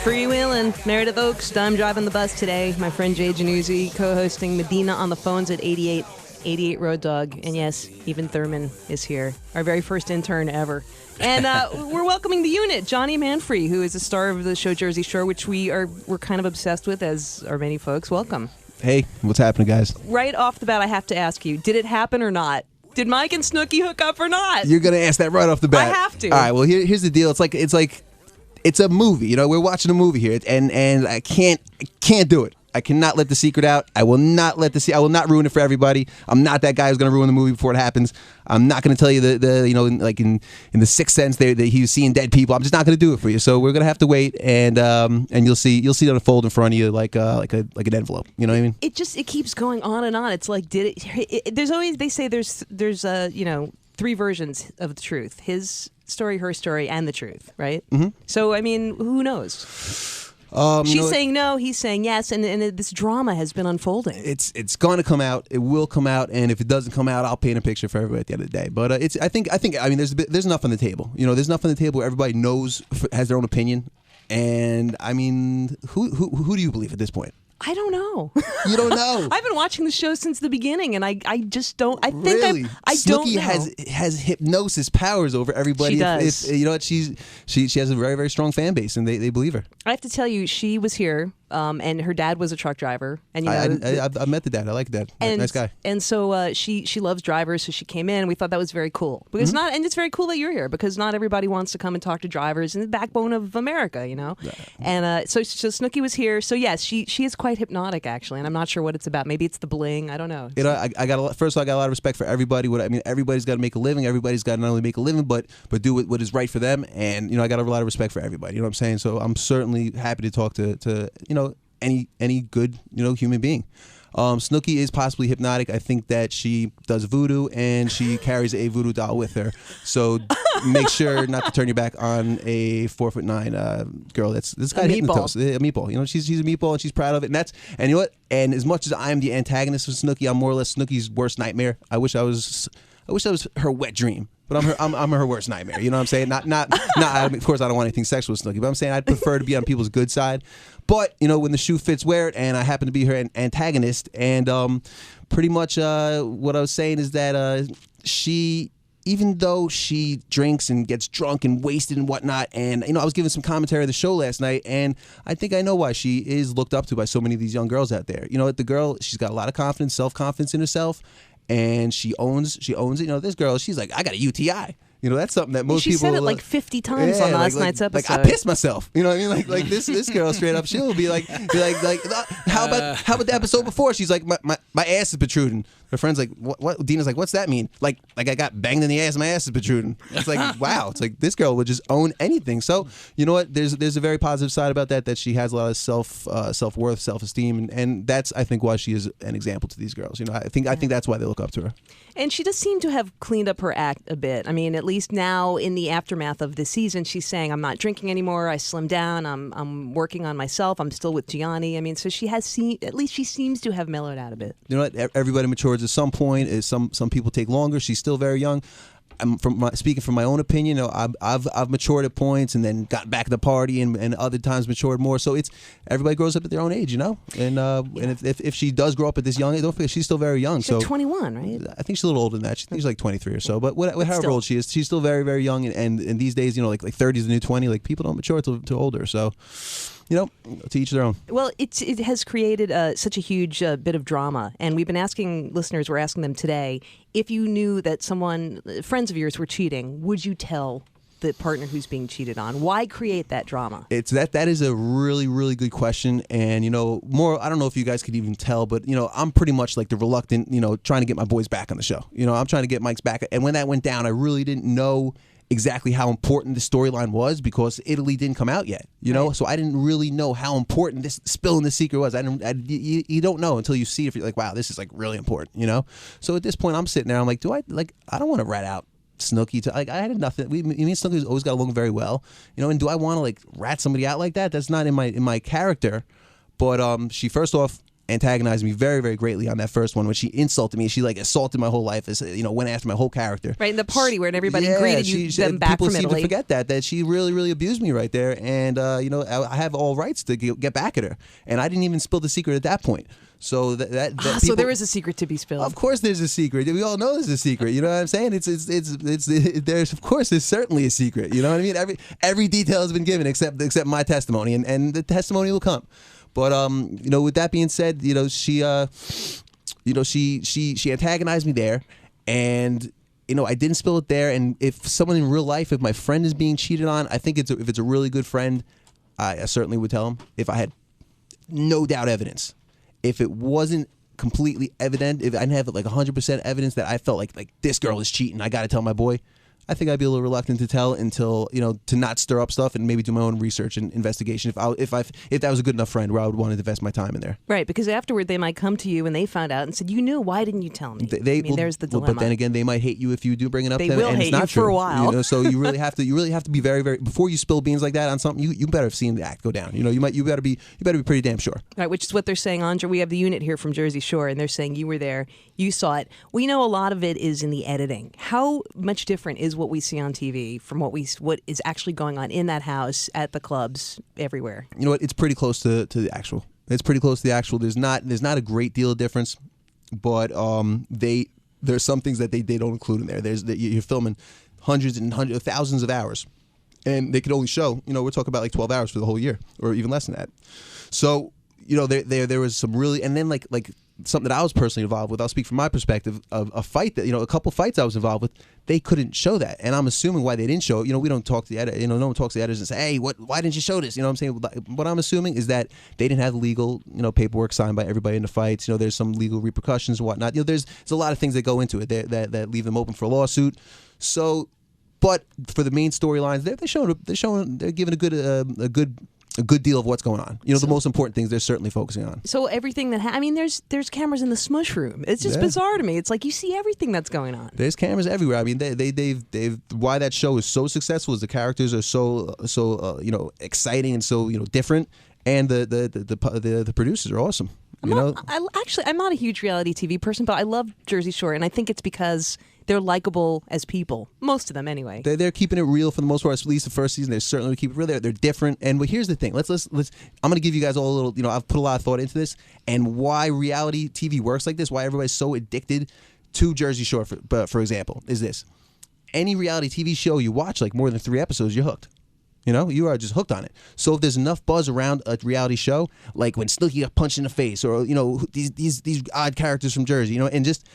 Freewheeling, Meredith Oaks. I'm driving the bus today. My friend Jay Januzzi co-hosting Medina on the phones at 88 Road Dog. And yes, even Thurman is here. Our very first intern ever. And we're welcoming the unit, Johnny Manfrey, who is a star of the show Jersey Shore, which we're kind of obsessed with, as are many folks. Welcome. Hey, what's happening, guys? Right off the bat, I have to ask you, did it happen or not? Did Mike and Snooki hook up or not? You're gonna ask that right off the bat. I have to. All right. Well, here's the deal. It's a movie. You know, we're watching a movie here, and I can't do it. I cannot let the secret out. I will not ruin it for everybody. I'm not that guy who's going to ruin the movie before it happens. I'm not going to tell you like in the Sixth Sense that he was seeing dead people. I'm just not going to do it for you. So we're going to have to wait, and you'll see it unfold in front of you like an envelope. You know what I mean? It keeps going on and on. It's like there's always, they say there's three versions of the truth: his story, her story, and the truth. Right? Mm-hmm. So I mean, who knows? She's saying no, he's saying yes, and this drama has been unfolding. It's going to come out. It will come out, and if it doesn't come out, I'll paint a picture for everybody at the end of the day. But I think there's enough on the table. You know, there's enough on the table where everybody has their own opinion, and I mean, who do you believe at this point? I don't know. You don't know? I've been watching the show since the beginning, and I just don't. I think really? I don't know. Snooki has hypnosis powers over everybody. She does. If you know what, she has a very, very strong fan base, and they believe her. I have to tell you, she was here, and her dad was a truck driver, and I met the dad. I like the dad. Nice guy. And so she loves drivers, so she came in. We thought that was very cool because and it's very cool that you're here because not everybody wants to come and talk to drivers, and the backbone of America, you know. And so Snooki was here. So yes, she is quite hypnotic actually, and I'm not sure what it's about. Maybe it's the bling. I don't know. You know, I got a lot of respect for everybody. Everybody's got to make a living. Everybody's got to not only make a living, but do what is right for them. And you know, I got a lot of respect for everybody. You know what I'm saying? So I'm certainly happy to talk to any good human being. Snooki is possibly hypnotic. I think that she does voodoo and she carries a voodoo doll with her. So make sure not to turn your back on a 4'9" girl. This guy hypnotized a meatball. You know, she's a meatball and she's proud of it. And you know what? And as much as I am the antagonist of Snooki, I'm more or less Snooki's worst nightmare. I wish I was her wet dream. But I'm her worst nightmare. You know what I'm saying? Not. Of course, I don't want anything sexual with Snooki, but I'm saying I'd prefer to be on people's good side. But you know, when the shoe fits, wear it. And I happen to be her antagonist. And pretty much what I was saying is that she, even though she drinks and gets drunk and wasted and whatnot, and I was giving some commentary on the show last night, and I think I know why she is looked up to by so many of these young girls out there. You know, the girl, she's got a lot of confidence, self-confidence in herself. And she owns it. You know, this girl, she's like, I got a UTI. You know, that's something that most people... She said it like 50 times on last night's episode. Like, I pissed myself. You know what I mean? Like this girl straight up, she'll be like, how about the episode before? She's like, my ass is protruding. Her friend's like, what? Dina's like, what's that mean? Like I got banged in the ass, my ass is protruding. It's like, wow. It's like this girl would just own anything. So, you know what? There's a very positive side about that she has a lot of self-worth, self-esteem, and that's, I think, why she is an example to these girls. You know, I think that's why they look up to her. And she does seem to have cleaned up her act a bit. I mean, at least now in the aftermath of the season, she's saying, I'm not drinking anymore. I slimmed down. I'm working on myself. I'm still with Gianni. I mean, so she has at least she seems to have mellowed out a bit. You know what? Everybody matures at some point. Some people take longer. She's still very young. Speaking from my own opinion, I've matured at points and then got back to the party and other times matured more. So it's everybody grows up at their own age, you know. And if she does grow up at this young age, don't forget she's still very young. She's like 21, right? I think she's a little older than that. She's like 23 or so. But however old she is, she's still very, very young. And these days, you know, like 30 is the new 20. Like people don't mature till older. So, you know, to each their own. Well, it has created such a huge bit of drama, and we've been asking listeners. We're asking them today, if you knew that friends of yours were cheating, would you tell the partner who's being cheated on? Why create that drama? That is a really, really good question, and I don't know if you guys could even tell, but I'm pretty much like the reluctant, trying to get my boys back on the show. I'm trying to get Mike's back, and when that went down, I really didn't know exactly how important the storyline was because Italy didn't come out yet, right. So I didn't really know how important this spilling the secret was. You don't know until you see it. If you're like, wow, this is like really important, So at this point, I'm sitting there. I'm like, I don't want to rat out Snooki. I had nothing. Me and Snooki always got along very well, And do I want to rat somebody out like that? That's not in my character. But she first off, antagonized me very, very greatly on that first one when she insulted me. She like assaulted my whole life, went after my whole character. Right in the party where everybody greeted them back people from seem Italy. to forget that she really, really abused me right there, and I have all rights to get back at her, and I didn't even spill the secret at that point. So so there is a secret to be spilled. Of course, there's a secret. We all know there's a secret. You know what I'm saying? There's certainly a secret. You know what I mean? Every detail has been given except my testimony, and the testimony will come. But with that being said, she antagonized me there, and I didn't spill it there. And if someone in real life, if my friend is being cheated on, I think if it's a really good friend, I certainly would tell him if I had no doubt evidence. If it wasn't completely evident, if I didn't have like 100% evidence that I felt like this girl is cheating, I got to tell my boy, I think I'd be a little reluctant to tell until, to not stir up stuff and maybe do my own research and investigation if that was a good enough friend where I would want to invest my time in there. Right, because afterward they might come to you and they found out and said, you knew, why didn't you tell me? There's the dilemma. But then again, they might hate you if you do bring it up they to them. Will and hate it's not you true. for a while. So you really have to be very, very, before you spill beans like that on something, you better have seen the act go down. You better be pretty damn sure. Right, which is what they're saying, Andre. We have the unit here from Jersey Shore, and they're saying you were there, you saw it. We know a lot of it is in the editing. How much different is what we see on TV from what is actually going on in that house, at the clubs, everywhere? You know what? It's pretty close to the actual. It's pretty close to the actual. There's not a great deal of difference, but there's some things that they don't include in there. You're filming hundreds and thousands of hours, and they could only show, we're talking about like 12 hours for the whole year, or even less than that. So there was some really, and then like something that I was personally involved with. I'll speak from my perspective of a fight that, a couple fights I was involved with, they couldn't show that. And I'm assuming why they didn't show it. We don't talk to the editor, no one talks to the editors and say, hey, why didn't you show this? What I'm saying? What I'm assuming is that they didn't have legal, paperwork signed by everybody in the fights. There's some legal repercussions and whatnot. There's a lot of things that go into it that leave them open for a lawsuit. So, but for the main storylines, they're giving a good deal of what's going on. The most important things they're certainly focusing on. So everything that there's cameras in the smush room. It's just bizarre to me. It's like you see everything that's going on. There's cameras everywhere. I mean, they've why that show is so successful is the characters are so exciting and so different, and the producers are awesome. I'm not a huge reality TV person, but I love Jersey Shore, and I think it's because they're likable as people. Most of them, anyway. They're keeping it real for the most part. At least the first season, they're certainly keeping it real. They're different. And here's the thing. Let's. I'm going to give you guys all a little. I've put a lot of thought into this and why reality TV works like this. Why everybody's so addicted to Jersey Shore. For example, is this: any reality TV show you watch, like more than 3 episodes, you're hooked. You are just hooked on it. So if there's enough buzz around a reality show, like when Snooki got punched in the face, or these odd characters from Jersey, and just.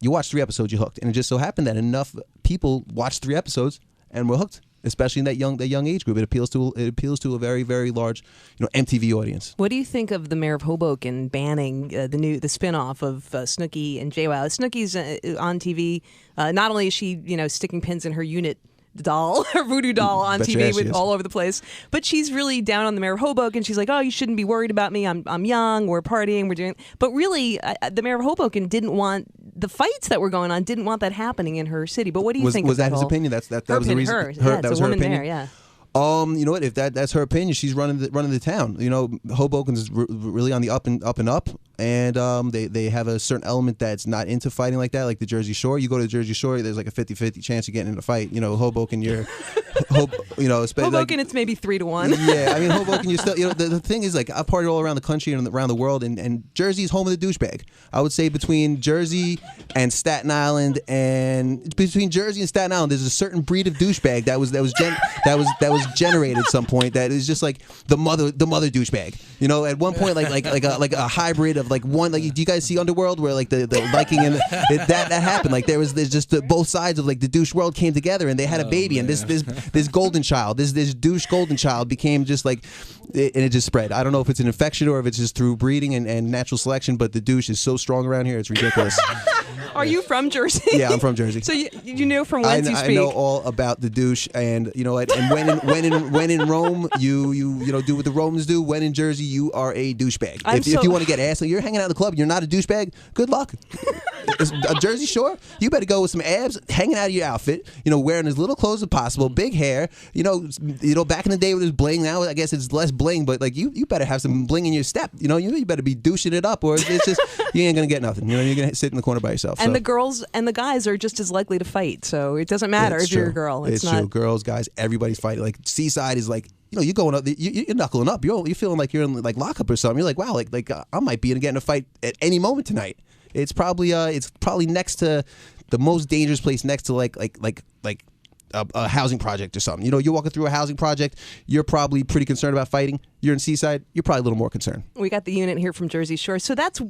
You watch 3 episodes, you're hooked, and it just so happened that enough people watched 3 episodes and were hooked, especially in that young age group. It appeals to a very, very large, MTV audience. What do you think of the mayor of Hoboken banning the spinoff of Snooki and JWoww? Snooki's on TV. Not only is she sticking pins in her unit doll, her voodoo doll on TV with all over the place, but she's really down on the mayor of Hoboken. She's like, oh, you shouldn't be worried about me. I'm young. We're partying. We're doing. But really, the mayor of Hoboken didn't want the fights that were going on. Didn't want that happening in her city. But what do you think? Was that his whole, opinion? That was the reason. That was her opinion. There, yeah. You know what? If that's her opinion, she's running the town. Hoboken's really on the up and up, and they have a certain element that's not into fighting like that, like the Jersey Shore. You go to the Jersey Shore, there's like a 50-50 chance you're getting in a fight. Hoboken, Hoboken, it's maybe 3-1. Yeah, I mean Hoboken, you're still. The thing is, like, I've partied all around the country and around the world, and Jersey's home of the douchebag. I would say between Jersey and Staten Island, there's a certain breed of douchebag that was generated at some point that is just like the mother douchebag. At one point, like a hybrid of like one. Like, do you guys see Underworld where like the Viking and that happened? Like there's just both sides of like the douche world came together and they had a baby, and this golden child, this douche golden child became just like, and it just spread. I don't know if it's an infection or if it's just through breeding and natural selection, but the douche is so strong around here, it's ridiculous. Are you from Jersey? Yeah, I'm from Jersey. So you know from whence you speak. I know all about the douche, and and when in Rome, you know do what the Romans do. When in Jersey, you are a douchebag. If you want to get ass, you're hanging out at the club, you're not a douchebag. Good luck. A Jersey Shore, you better go with some abs, hanging out of your outfit. You know, wearing as little clothes as possible, big hair. You know, back in the day with this bling. Now I guess it's less bling, but like you better have some bling in your step. You know, you better be douching it up, or it's just you ain't gonna get nothing. You know, you're gonna sit in the corner by yourself. And the girls and the guys are just as likely to fight, so it doesn't matter if you're a girl. It's not true. Girls, guys, everybody's fighting. Like Seaside is like, you know, you're going up, you're knuckling up. You're feeling like you're in like lockup or something. You're like, wow, like I might be getting a fight at any moment tonight. It's probably next to the most dangerous place next to like a housing project or something. You know, you're walking through a housing project, you're probably pretty concerned about fighting. You're in Seaside, you're probably a little more concerned. We got the unit here from Jersey Shore. So that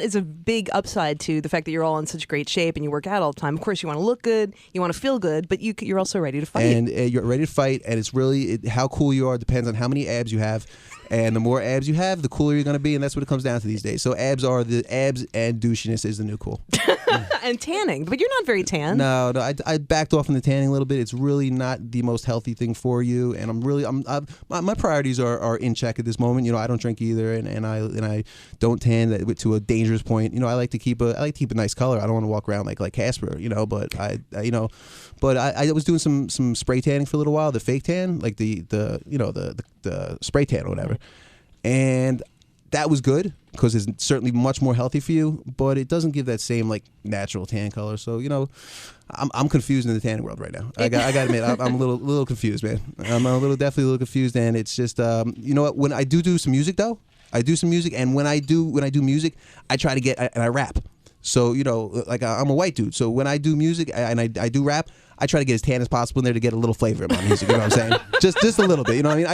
is a big upside to the fact that you're all in such great shape and you work out all the time. Of course, you want to look good, you want to feel good, but you're also ready to fight. And you're ready to fight, and it's really how cool you are depends on how many abs you have. And the more abs you have, the cooler you're going to be, and that's what it comes down to these days. So abs and douchiness is the new cool. And tanning, but you're not very tan. No, I backed off from the tanning a little bit. It's really not the most healthy thing for you, and my priorities are in check at this moment. You know, I don't drink either, and I don't tan to a dangerous point. You know, I like to keep a nice color. I don't want to walk around like Casper. You know, but I was doing some spray tanning for a little while, the fake tan, like the spray tan or whatever. And that was good because it's certainly much more healthy for you, but it doesn't give that same like natural tan color. So, you know, I'm confused in the tanning world right now. I got to admit, I'm a little confused, man. I'm definitely a little confused, and it's just you know what? When I do some music though, I do some music, and when I do music, I try to get and I rap. So, you know, like I'm a white dude. So when I do music and I do rap, I try to get as tan as possible in there to get a little flavor in my music. You know what I'm saying? just a little bit. You know what I mean?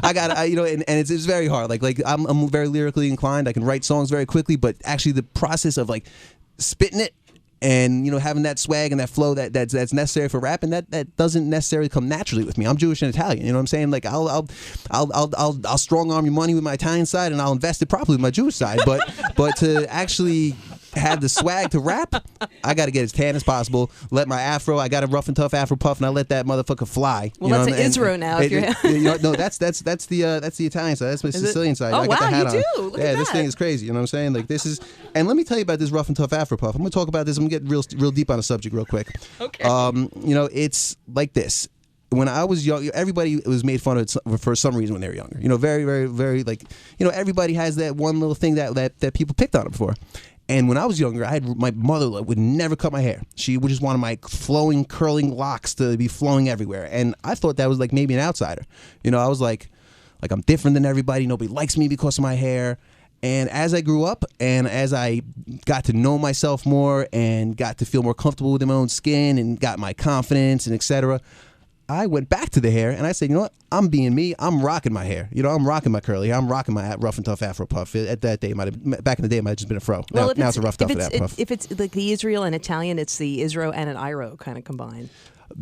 I got you know, and it's very hard. Like I'm very lyrically inclined. I can write songs very quickly, but actually the process of like spitting it and, you know, having that swag and that flow that's necessary for rapping, that doesn't necessarily come naturally with me. I'm Jewish and Italian. You know what I'm saying? Like I'll strong arm your money with my Italian side, and I'll invest it properly with my Jewish side. But to actually have the swag to rap, I got to get as tan as possible. Let my afro, I got a rough and tough afro puff, and I let that motherfucker fly. Well, that's an Israel now. No, that's the Italian side. That's my Sicilian side. Oh, I got the hat you on. do. Look yeah, at this that. thing is crazy. You know what I'm saying? Like this is, and let me tell you about this rough and tough afro puff. I'm gonna talk about this. I'm gonna get real deep on the subject real quick. Okay. You know, it's like this. When I was young, everybody was made fun of for some reason when they were younger. You know, very, very, very like, you know, everybody has that one little thing that people picked on them for. And when I was younger, my mother would never cut my hair. She would just wanted my flowing, curling locks to be flowing everywhere. And I thought that was like maybe an outsider. You know, I was like I'm different than everybody. Nobody likes me because of my hair. And as I grew up and as I got to know myself more and got to feel more comfortable with my own skin and got my confidence and etc., I went back to the hair and I said, you know what? I'm being me. I'm rocking my hair. You know, I'm rocking my curly hair. I'm rocking my rough and tough afro puff. At that day, back in the day, it might have just been a fro. Now it's a rough tough afro puff. If it's like the Israel and Italian, it's the Israel and an Iro kind of combined.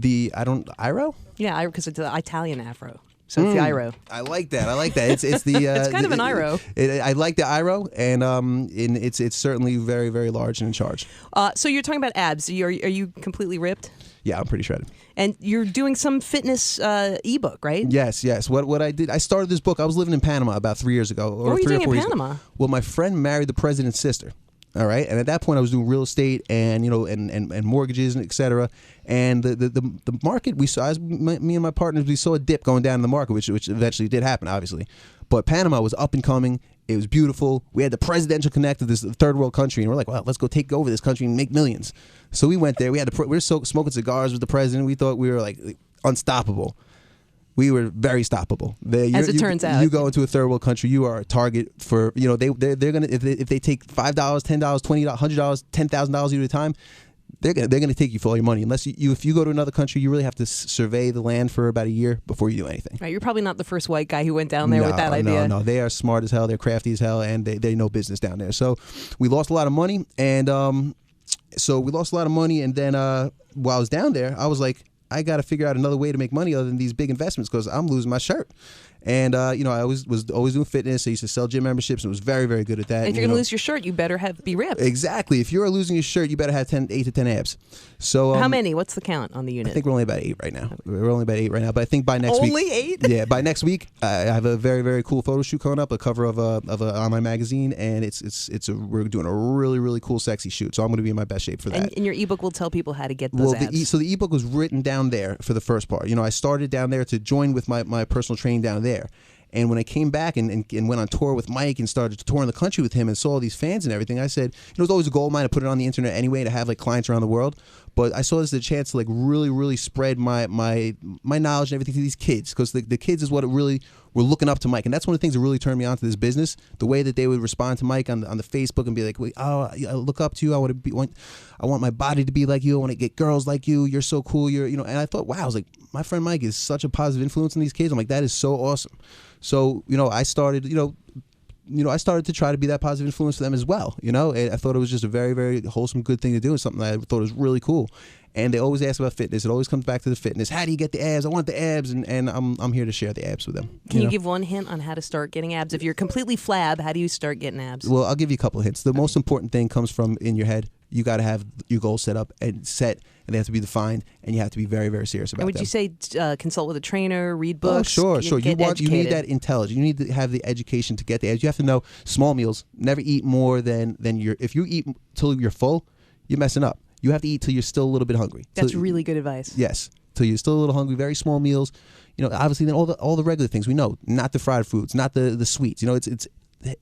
Iro? Yeah, because it's an Italian afro. So it's the Iro. I like that. It's the it's kind of an Iro. I like the Iro, and it's certainly very, very large and in charge. So you're talking about abs. Are you completely ripped? Yeah, I'm pretty shredded. And you're doing some fitness ebook, right? Yes. What I did, I started this book. I was living in Panama about 3 years ago. What were you doing in Panama? Well, my friend married the president's sister. All right, and at that point, I was doing real estate and, you know, and mortgages and et cetera. And the market we saw, me and my partners, we saw a dip going down in the market, which eventually did happen, obviously. But Panama was up and coming. It was beautiful. We had the presidential connect of this third world country, and we're like, well, let's go take over this country and make millions. So we went there. We were smoking cigars with the president. We thought we were like unstoppable. We were very stoppable. As it turns out, you go into a third world country, you are a target for, you know, they're gonna, if they take $5, $10, $20, $100, $10,000 at a time, they're gonna take you for all your money. Unless if you go to another country, you really have to survey the land for about a year before you do anything. Right, you're probably not the first white guy who went down there with that idea. No, they are smart as hell. They're crafty as hell, and they know business down there. So we lost a lot of money, and then while I was down there, I was like, I got to figure out another way to make money other than these big investments because I'm losing my shirt. And you know, I was always doing fitness. I used to sell gym memberships and was very, very good at that. If you're gonna lose your shirt, you better be ripped. Exactly. If you're losing your shirt, you better have 8 to 10 abs. So how many? What's the count on the unit? I think we're only about 8 right now. We're only about 8 right now. But I think by next week, only 8. Yeah, by next week, I have a very, very cool photo shoot coming up. A cover of a online magazine, and we're doing a really, really cool, sexy shoot. So I'm going to be in my best shape for that. And your ebook will tell people how to get those abs. So the ebook was written down there for the first part. You know, I started down there to join with my personal training down there. And when I came back and went on tour with Mike and started touring the country with him and saw all these fans and everything, I said, you know, it was always a goal of mine to put it on the internet anyway, to have like clients around the world. But I saw this as a chance to like really, really spread my knowledge and everything to these kids, because the kids is what it really were looking up to Mike. And that's one of the things that really turned me on to this business, the way that they would respond to Mike on the Facebook and be like, wait, oh, I look up to you. I want my body to be like you. I want to get girls like you. You're so cool. And I thought, wow, I was like, my friend Mike is such a positive influence on these kids. I'm like, that is so awesome. So, you know, I started to try to be that positive influence for them as well. You know, and I thought it was just a very, very wholesome, good thing to do, and something that I thought was really cool. And they always ask about fitness. It always comes back to the fitness. How do you get the abs? I want the abs, and I'm here to share the abs with them. Can you give one hint on how to start getting abs? If you're completely flab, how do you start getting abs? Well, I'll give you a couple of hints. The most important thing comes from in your head. You got to have your goals set up and set, and they have to be defined, and you have to be very, very serious about them. And would you say consult with a trainer, read books? Oh, sure. You need that intelligence. You need to have the education to get the abs. You have to know small meals. Never eat more than if you eat till you're full, you're messing up. You have to eat till you're still a little bit hungry. That's really good advice. Yes, till you're still a little hungry. Very small meals. You know, obviously, then all the regular things we know, not the fried foods, not the sweets. You know, it's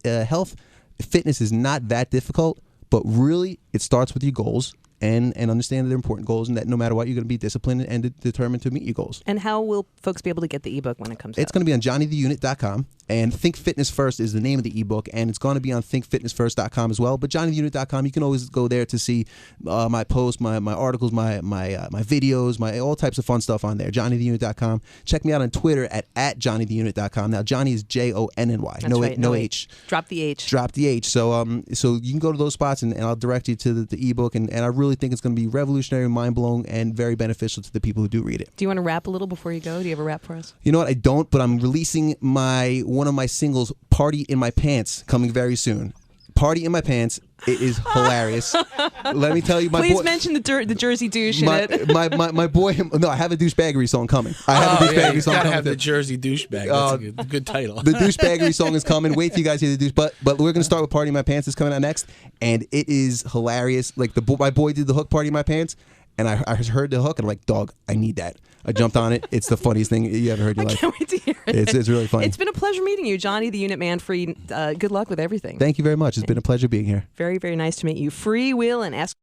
health, fitness is not that difficult. But really, it starts with your goals and understand that they're important goals, and that no matter what, you're going to be disciplined and determined to meet your goals. And how will folks be able to get the ebook when it comes out? It's going to be on JohnnyTheUnit.com, and Think Fitness First is the name of the ebook, and it's going to be on ThinkFitnessFirst.com as well. But JohnnyTheUnit.com, you can always go there to see my posts, my articles, my videos, all types of fun stuff on there. JohnnyTheUnit.com. Check me out on Twitter at JohnnyTheUnit.com. Now, Johnny is Jonny. No H. Drop the H. Drop the H. So you can go to those spots, and I'll direct you to the ebook, and I really think it's going to be revolutionary, mind-blowing, and very beneficial to the people who do read it. Do you want to rap a little before you go? Do you have a rap for us? You know what? I don't, but I'm releasing one of my singles, Party in My Pants, coming very soon. Party in My Pants. It is hilarious. Let me tell you, Please mention the Jersey douche in it. My boy. No, I have a douchebaggery song coming. I have a douchebaggery song coming. Gotta have the Jersey douchebag. That's a good title. The douchebaggery song is coming. Wait till you guys hear the douche. But we're gonna start with Party in My Pants. It's coming out next, and it is hilarious. Like my boy did the hook, Party in My Pants, and I heard the hook, and I'm like, dog, I need that. I jumped on it. It's the funniest thing you ever heard in your life. I can't wait to hear it. It's really funny. It's been a pleasure meeting you, Johnny, the Unit Man. Free. Good luck with everything. Thank you very much. It's been a pleasure being here. Very, very nice to meet you. Free will and ask.